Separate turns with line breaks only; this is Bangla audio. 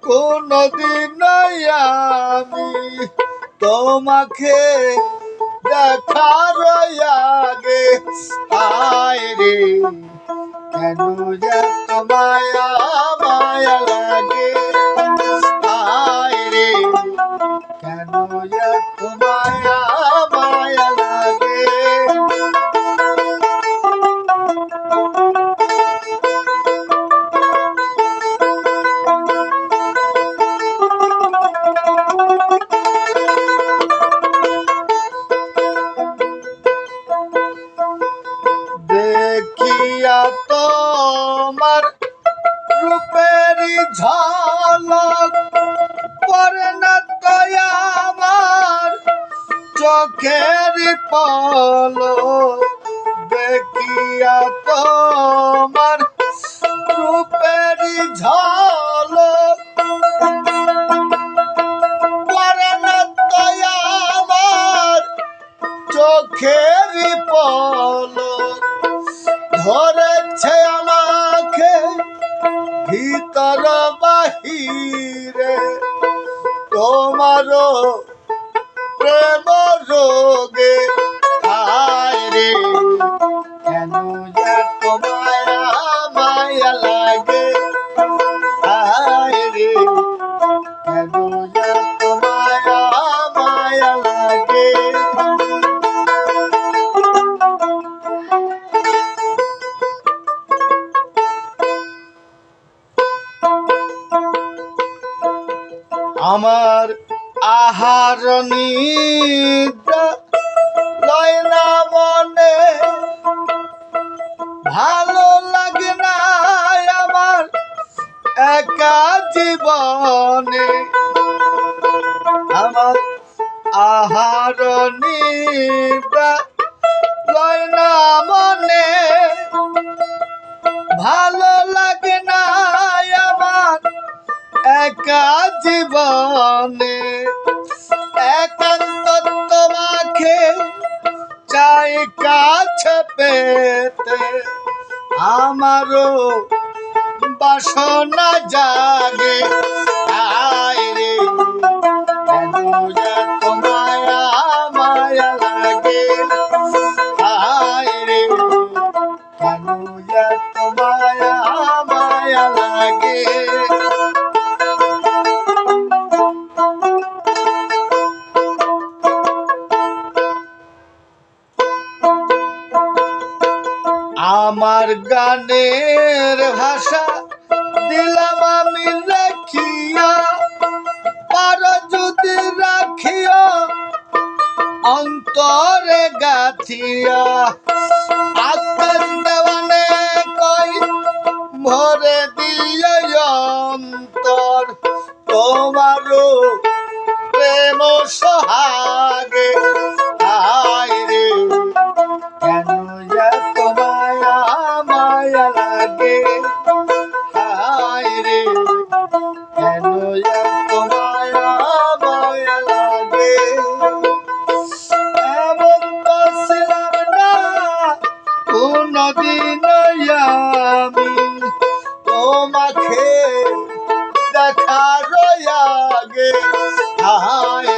কোনদিন আমি তোমাকে দেখার আগে আয় রে কেন যে মায়া মায়া লাগে আয় রে কেন যে মায়া মায়া লাগে দেখিয়া তোমার রূপের ঝলক পরে না তো আমার চোখের পলক দেখিয়া তোমার রূপের ঝলক পরে না তো আমার চোখের পলক ধরেছে আমাকে ভিতর বাহিরে তোমারও প্রেম রোগে আয় রে কেন যে মায়া মায়া লাগে আয় রে কেন যে মায়া মায়া লাগে আমার আহার নিদ্রা লয় না মনে ভালো লাগে না আমার একা জীবনে আমার আহার নিদ্রা লয় না মনে ভালো লাগে না আমার একা জীবনে একান্ত তোমাকে চাই কাছে পেতে আমারও বাসনা জাগে আয় রে কেন যে মায়া মায়া লাগে আয় রে কেন যে মায়া মায়া লাগে আমার গানের ভাষা দিলাম আমি রাখিয়া পার যদি রাখিয়া অন্তরে গাথিয়া আত্মার দেওয়ানে কই ভরে দিয়ে অন্তর তোমারও প্রেম সোহাগে আয় রে কেন যে মায়া মায়া লাগে আয় রে কেন যে মায়া মায়া লাগে এমন তো ছিলাম না কোনদিন আমি তোমাকে দেখার আগে আয়